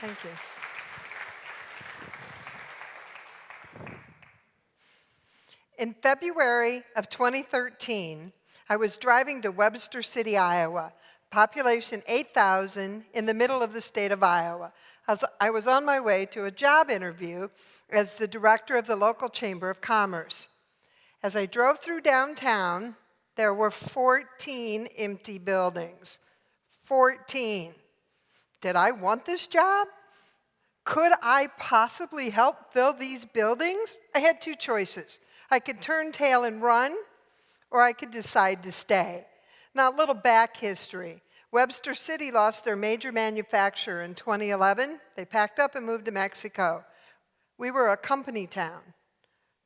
Thank you. In February of 2013, I was driving to Webster City, Iowa, population 8,000 in the middle of the state of Iowa. I was on my way to a job interview as the director of the local Chamber of Commerce. As I drove through downtown, there were 14 empty buildings. 14. Did I want this job? Could I possibly help fill these buildings? I had two choices. I could turn tail and run, or I could decide to stay. Now, a little back history. Webster City lost their major manufacturer in 2011. They packed up and moved to Mexico. We were a company town.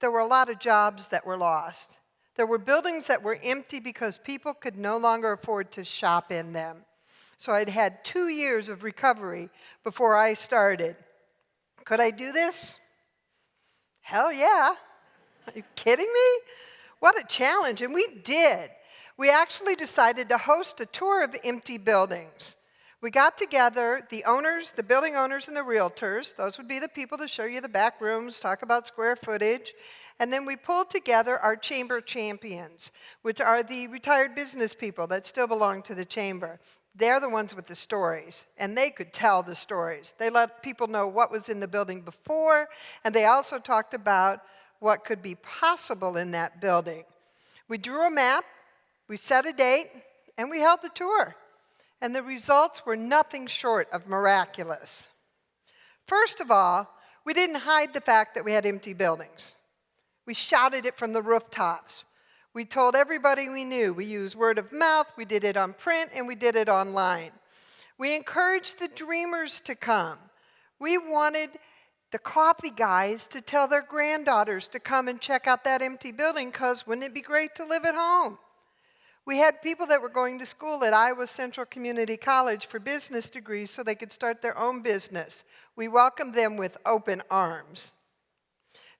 There were a lot of jobs that were lost. There were buildings that were empty because people could no longer afford to shop in them. So I'd had 2 years of recovery before I started. Could I do this? Hell yeah. Are you kidding me? What a challenge, and we did. We actually decided to host a tour of empty buildings. We got together, the owners, the building owners and the realtors, those would be the people to show you the back rooms, talk about square footage, and then we pulled together our chamber champions, which are the retired business people that still belong to the chamber. They're the ones with the stories, and they could tell the stories. They let people know what was in the building before, and they also talked about what could be possible in that building. We drew a map, we set a date, and we held the tour. And the results were nothing short of miraculous. First of all, we didn't hide the fact that we had empty buildings. We shouted it from the rooftops. We told everybody we knew. We used word of mouth, we did it on print, and we did it online. We encouraged the dreamers to come. We wanted the coffee guys to tell their granddaughters to come and check out that empty building, because wouldn't it be great to live at home? We had people that were going to school at Iowa Central Community College for business degrees so they could start their own business. We welcomed them with open arms.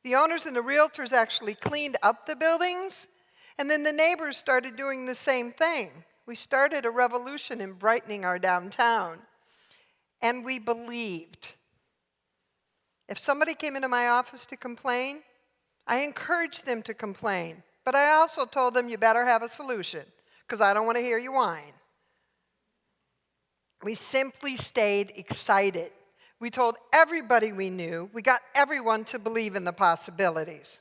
The owners and the realtors actually cleaned up the buildings, and then the neighbors started doing the same thing. We started a revolution in brightening our downtown, and we believed. If somebody came into my office to complain, I encouraged them to complain. But I also told them, you better have a solution, because I don't want to hear you whine. We simply stayed excited. We told everybody we knew. We got everyone to believe in the possibilities.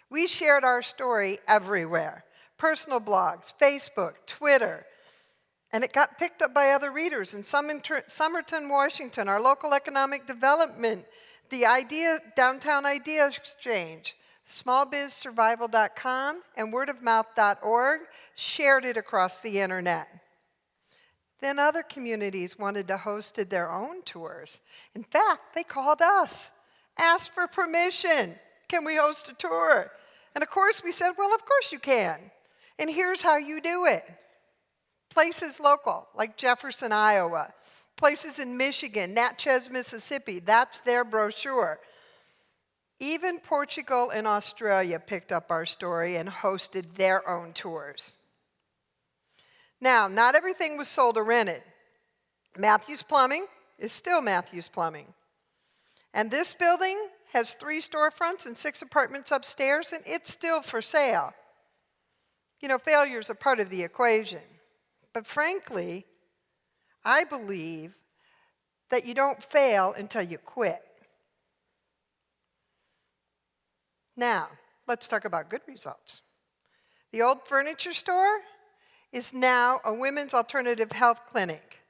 We shared our story everywhere. Personal blogs, Facebook, Twitter. And it got picked up by other readers. In Somerton, Washington, our local economic development, the Downtown Idea Exchange, smallbizsurvival.com and wordofmouth.org shared it across the internet. Then other communities wanted to host their own tours. In fact, they called us, asked for permission. Can we host a tour? And of course we said, well, of course you can. And here's how you do it. Places local, like Jefferson, Iowa. Places in Michigan, Natchez, Mississippi, that's their brochure. Even Portugal and Australia picked up our story and hosted their own tours. Now, not everything was sold or rented. Matthews Plumbing is still Matthews Plumbing. And this building has 3 storefronts and 6 apartments upstairs, and it's still for sale. You know, failure is a part of the equation. But frankly, I believe that you don't fail until you quit. Now, let's talk about good results. The old furniture store is now a women's alternative health clinic.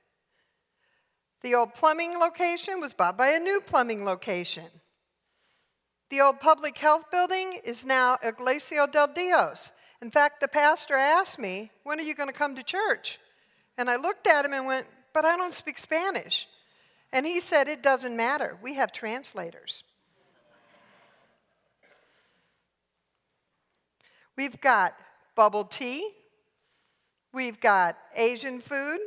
The old plumbing location was bought by a new plumbing location. The old public health building is now Iglesia del Dios. In fact, the pastor asked me, when are you going to come to church? And I looked at him and went, but I don't speak Spanish. And he said, it doesn't matter. We have translators. We've got bubble tea. We've got Asian food.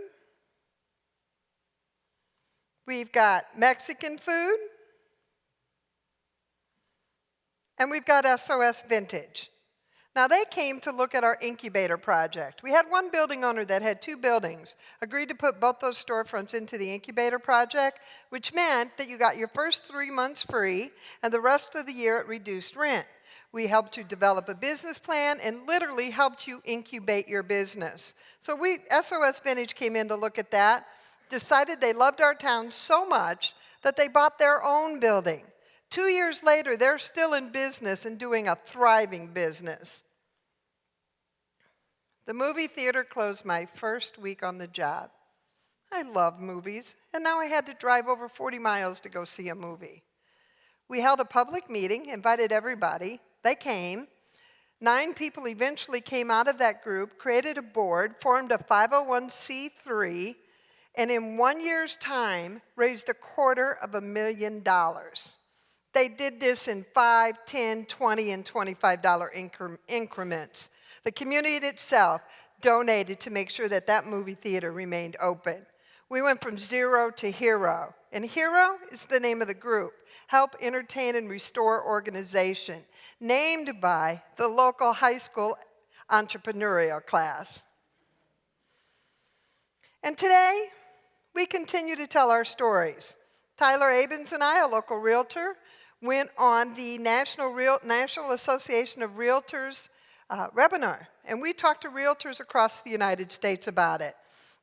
We've got Mexican food. And we've got SOS Vintage. Now, they came to look at our incubator project. We had one building owner that had 2 buildings, agreed to put both those storefronts into the incubator project, which meant that you got your first 3 months free and the rest of the year at reduced rent. We helped you develop a business plan and literally helped you incubate your business. So SOS Vintage came in to look at that, decided they loved our town so much that they bought their own building. 2 years later, they're still in business and doing a thriving business. The movie theater closed my first week on the job. I love movies, and now I had to drive over 40 miles to go see a movie. We held a public meeting, invited everybody. They came. 9 people eventually came out of that group, created a board, formed a 501c3, and in 1 year's time, raised $250,000. They did this in $5, $10, $20, and $25 increments. The community itself donated to make sure that that movie theater remained open. We went from 0 to hero. And hero is the name of the group, Help Entertain and Restore Organization, named by the local high school entrepreneurial class. And today, we continue to tell our stories. Tyler Abens and I, a local realtor, went on the National Association of Realtors webinar, and we talked to realtors across the United States about it.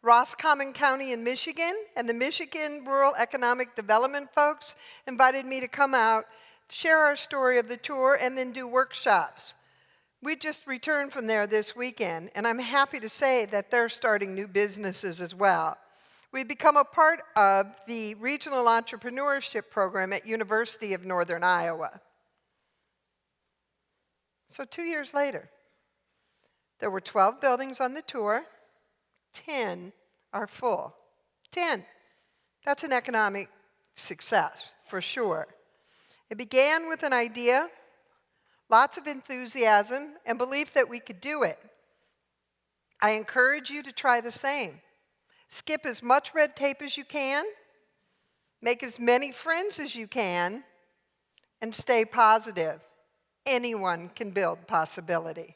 Roscommon County in Michigan and the Michigan Rural Economic Development folks invited me to come out, share our story of the tour, and then do workshops. We just returned from there this weekend, and I'm happy to say that they're starting new businesses as well. We've become a part of the Regional Entrepreneurship Program at University of Northern Iowa. So 2 years later, there were 12 buildings on the tour. 10 are full. 10. That's an economic success, for sure. It began with an idea, lots of enthusiasm, and belief that we could do it. I encourage you to try the same. Skip as much red tape as you can, make as many friends as you can, and stay positive. Anyone can build possibility.